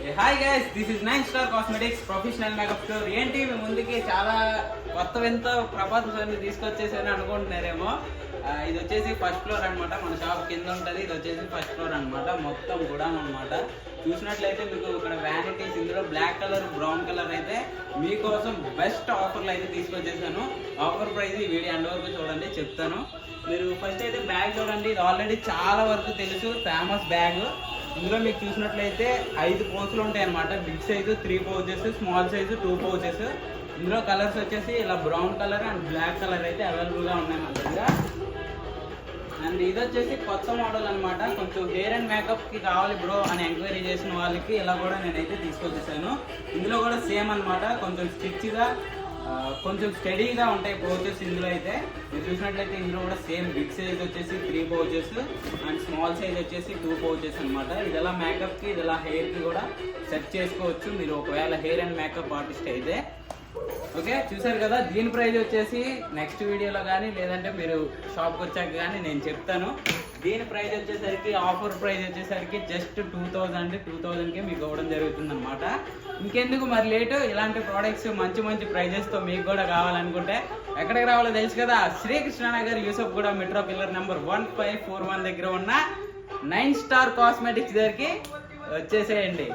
Hi guys, this is 9 star cosmetics professional makeup store. ఏంటి మీ ముందుకి చాలా కొత్త వింత ప్రపంచాన్ని తీసుకొచ్చేసాను అనుకుంటున్నారేమో. ఇది వచ్చేసి ఫస్ట్ ఫ్లోర్ అనమాట. మన షాప్ కింద ఉంటుంది. ఇది వచ్చేసి ఫస్ట్ ఫ్లోర్ అనమాట. మొత్తం గుడాం అనమాట. చూసినట్లయితే మీకు ఇక్కడ వ్యానిటీస్, ఇందులో బ్లాక్ కలర్, బ్రౌన్ కలర్ అయితే మీకోసం బెస్ట్ ఆఫర్లు అయితే తీసుకొచ్చేసాను. ఆఫర్ ప్రైస్ ఈ వీడియో ఎండ్ వరకు చూడండి, చెప్తాను. మీరు ఫస్ట్ అయితే బ్యాగ్ చూడండి. ఇది ఆల్రెడీ చాలా వరకు తెలుసు, ఫేమస్ బ్యాగ్. ఇందులో మీకు చూసినట్లయితే 5 పౌచ్లు ఉంటాయి అనమాట. Big size 3 pouches, small size 2 pouches. ఇందులో కలర్స్ వచ్చేసి ఇలా brown colour and black colour అయితే అవైలబుల్గా ఉన్నాయి మన దగ్గర. అండ్ ఇది వచ్చేసి కొత్త మోడల్ అనమాట. కొంచెం హెయిర్ అండ్ మేకప్కి కావాలి బ్రో అని ఎంక్వైరీ చేసిన వాళ్ళకి ఇలా కూడా నేనైతే తీసుకొచ్చేసాను. ఇందులో కూడా సేమ్ అనమాట. కొంచెం స్టిచ్గా, కొంచెం స్టడీగా ఉంటాయి పౌచెస్. ఇందులో అయితే మీరు చూసినట్లయితే ఇందులో కూడా సేమ్ బిగ్ సైజ్ వచ్చేసి 3 పౌచెస్ అండ్ స్మాల్ సైజ్ వచ్చేసి 2 పౌచెస్ అనమాట. ఇది ఎలా మేకప్కి, ఇది ఎలా హెయిర్కి కూడా సెట్ చేసుకోవచ్చు మీరు ఒకవేళ హెయిర్ అండ్ మేకప్ ఆర్టిస్ట్ అయితే. ఓకే, చూసారు కదా. దీని ప్రైస్ వచ్చేసి నెక్స్ట్ వీడియోలో కానీ లేదంటే మీరు షాప్కి వచ్చాక కానీ నేను చెప్తాను. దీని ప్రైస్ వచ్చేసరికి, ఆఫర్ ప్రైస్ వచ్చేసరికి జస్ట్ 2000కి మీకు ఇవ్వడం జరుగుతుంది అనమాట. ఇంకెందుకు మరి లేటు, ఇలాంటి ప్రోడక్ట్స్ మంచి మంచి ప్రైజెస్తో మీకు కూడా కావాలనుకుంటే ఎక్కడికి రావాలో తెలుసు కదా. శ్రీకృష్ణనగర్ యూసఫ్ కూడా మెట్రో పిల్లర్ నెంబర్ 1541 దగ్గర ఉన్న 9 స్టార్ కాస్మెటిక్స్ దగ్గరికి వచ్చేసేయండి.